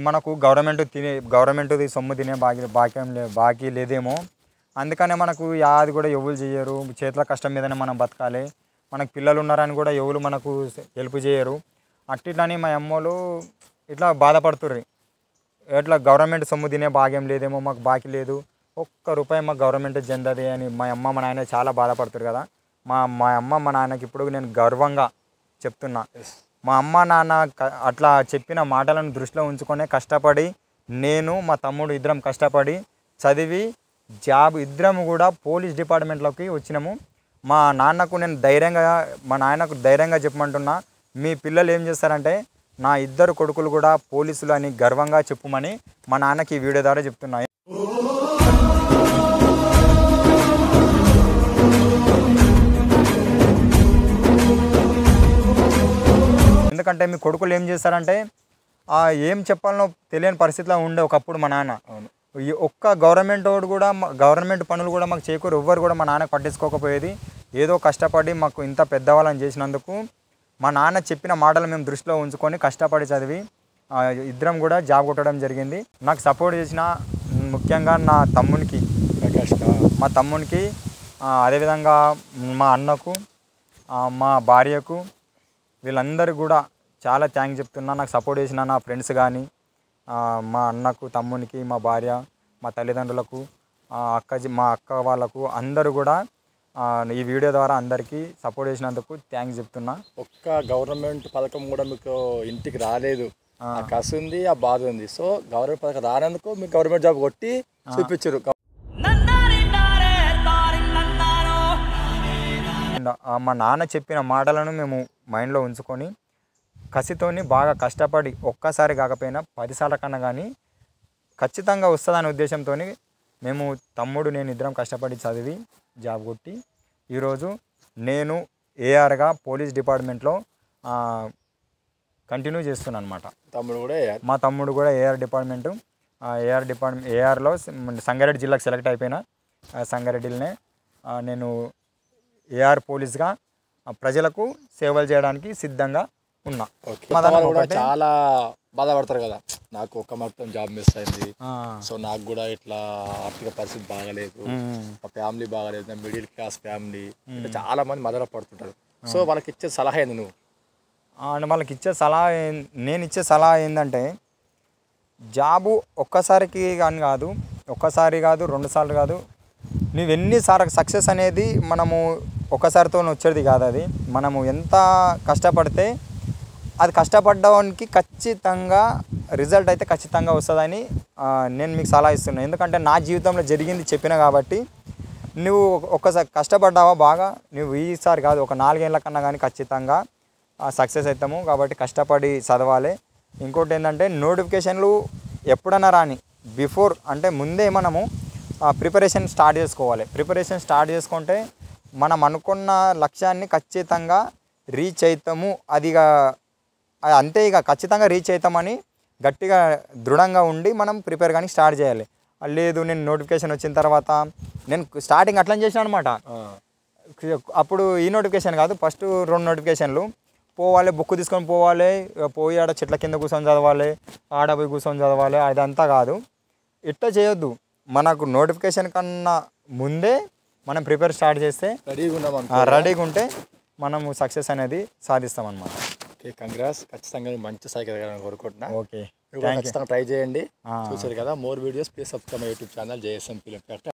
మనకు గవర్నమెంట్ది సొమ్ము తినే బాకీ లేదేమో, అందుకనే మనకు యాది కూడా ఎవరు చేయరు, చేతుల కష్టం మీదనే మనం బతకాలి, మనకు పిల్లలు ఉన్నారని కూడా ఎవరు మనకు హెల్ప్ చేయరు అట్లని మా అమ్మోళ్ళు ఇట్లా బాధపడుతుర్రి. ఎట్లా గవర్నమెంట్ సొమ్ము తినే భాగ్యం లేదేమో, మాకు బాకీ లేదు, ఒక్క రూపాయి మాకు గవర్నమెంట్ చెందది అని మా అమ్మ మా నాయన చాలా బాధపడుతారు కదా. మా అమ్మ మా నాన్నకి ఇప్పుడు నేను గర్వంగా చెప్తున్నా, మా అమ్మ నాన్న అట్లా చెప్పిన మాటలను దృష్టిలో ఉంచుకొని కష్టపడి నేను మా తమ్ముడు ఇద్దరం కష్టపడి చదివి జాబ్ ఇద్దరం కూడా పోలీస్ డిపార్ట్మెంట్లోకి వచ్చినాము. మా నాన్నకు నేను మా నాన్నకు ధైర్యంగా చెప్పమంటున్నా, మీ పిల్లలు ఏం చేస్తారంటే నా 2 కొడుకులు కూడా పోలీసులు అని గర్వంగా చెప్పుమని మా నాన్నకి ఈ వీడియో ద్వారా చెప్తున్నా. ఎందుకంటే మీ కొడుకులు ఏం చేస్తారంటే ఏం చెప్పాలనో తెలియని పరిస్థితిలో ఉండే ఒకప్పుడు మా నాన్న. ఒక్క గవర్నమెంట్ పనులు కూడా మాకు చేకూరు ఎవ్వరు కూడా మా నాన్న పట్టించుకోకపోయేది. ఏదో కష్టపడి మాకు ఇంత పెద్దవాళ్ళని చేసినందుకు మా నాన్న చెప్పిన మాటలు మేము దృష్టిలో ఉంచుకొని కష్టపడి చదివి ఇద్దరం కూడా జాబ్ కొట్టడం జరిగింది. నాకు సపోర్ట్ చేసిన ముఖ్యంగా నా తమ్మునికి, మా తమ్మునికి, అదేవిధంగా మా అన్నకు, మా భార్యకు, వీళ్ళందరూ కూడా చాలా థ్యాంక్స్ చెప్తున్నా. నాకు సపోర్ట్ చేసిన నా ఫ్రెండ్స్ కానీ, మా అన్నకు, తమ్మునికి, మా భార్య, మా తల్లిదండ్రులకు, మా అక్క వాళ్ళకు అందరూ కూడా ఈ వీడియో ద్వారా అందరికీ సపోర్ట్ చేసినందుకు థ్యాంక్స్ చెప్తున్నా. ఒక్క గవర్నమెంట్ పథకం కూడా మీకు ఇంటికి రాలేదు, ఆ కసి ఉంది, ఆ బాధ ఉంది. సో గవర్నమెంట్ పథకం రానందుకు మీకు గవర్నమెంట్ జాబ్ కొట్టి చూపించారు. మా నాన్న చెప్పిన మాటలను మేము మైండ్లో ఉంచుకొని కసితోని బాగా కష్టపడి ఒక్కసారి కాకపోయినా 10 సార్ల కన్నా కానీ ఖచ్చితంగా వస్తుందనే ఉద్దేశంతో మేము తమ్ముడు నేను ఇద్దరం కష్టపడి చదివి జాబ్ కొట్టి ఈరోజు నేను ఏఆర్గా పోలీస్ డిపార్ట్మెంట్లో కంటిన్యూ చేస్తున్నాను అనమాట. మా తమ్ముడు కూడా ఏఆర్లో సంగారెడ్డి జిల్లాకు సెలెక్ట్ అయిపోయినా. సంగారెడ్డిలోనే నేను ఏఆర్ పోలీస్గా ప్రజలకు సేవలు చేయడానికి సిద్ధంగా ఉన్నా. చాలా బాధపడతారు కదా, నాకు ఒక్క మొత్తం జాబ్ మిస్ అయింది, సో నాకు కూడా ఇట్లా ఆర్థిక పరిస్థితి బాగాలేదు, మా ఫ్యామిలీ బాగాలేదు, నా మిడిల్ క్లాస్ ఫ్యామిలీ, చాలా మంది మదన పడుతుంటారు. సో వాళ్ళకి ఇచ్చే సలహా ఏంది నువ్వు? వాళ్ళకి ఇచ్చే సలహా నేను ఇచ్చే సలహా ఏంటంటే జాబు ఒక్కసారికి కానీ కాదు, 2 సార్లు కాదు, నువ్వు ఎన్నిసార్లు సక్సెస్ అనేది మనము ఒక్కసారితో వచ్చేది కాదు. అది మనము ఎంత కష్టపడితే అది కష్టపడడానికి ఖచ్చితంగా రిజల్ట్ అయితే ఖచ్చితంగా వస్తుందని నేను మీకు సలహా ఇస్తున్నాను. ఎందుకంటే నా జీవితంలో జరిగింది చెప్పిన కాబట్టి నువ్వు ఒక్కసారి కష్టపడ్డావా బాగా, నువ్వు ఈసారి కాదు ఒక 4 ఏళ్ళ కన్నా కానీ ఖచ్చితంగా సక్సెస్ అవుతాము. కాబట్టి కష్టపడి చదవాలి. ఇంకోటి ఏంటంటే నోటిఫికేషన్లు ఎప్పుడన్నా రాని బిఫోర్ అంటే ముందే మనము ప్రిపరేషన్ స్టార్ట్ చేసుకోవాలి. ప్రిపరేషన్ స్టార్ట్ చేసుకుంటే మనం అనుకున్న లక్ష్యాన్ని ఖచ్చితంగా రీచ్ అవుతాము. అంతే ఇక ఖచ్చితంగా రీచ్ అవుతామని గట్టిగా దృఢంగా ఉండి మనం ప్రిపేర్ కానీ స్టార్ట్ చేయాలి. లేదు నేను నోటిఫికేషన్ వచ్చిన తర్వాత నేను స్టార్టింగ్ అట్లా చేసినా అనమాట. అప్పుడు ఈ నోటిఫికేషన్ కాదు, ఫస్ట్ 2 నోటిఫికేషన్లు పోవాలి, బుక్ తీసుకొని పోయి ఆడ చెట్ల కింద కూర్చొని చదవాలి, ఆడ పోయి కూర్చొని చదవాలి, అదంతా కాదు. ఇట్లా చేయొద్దు. మనకు నోటిఫికేషన్ కన్నా ముందే మనం ప్రిపేర్ స్టార్ట్ చేస్తే రెడీగా ఉంటే మనము సక్సెస్ అనేది సాధిస్తాం అన్నమాట. Okay, congrats. ఖచ్చితంగా మంచి స్థాయికి ఎదగాలని కోరుకుంటున్నా. ఓకే. మీరు కూడా ఖచ్చితంగా ట్రై చేయండి. ఆ. చూసారు కదా, more videos please subscribe my YouTube channel JSM film factory.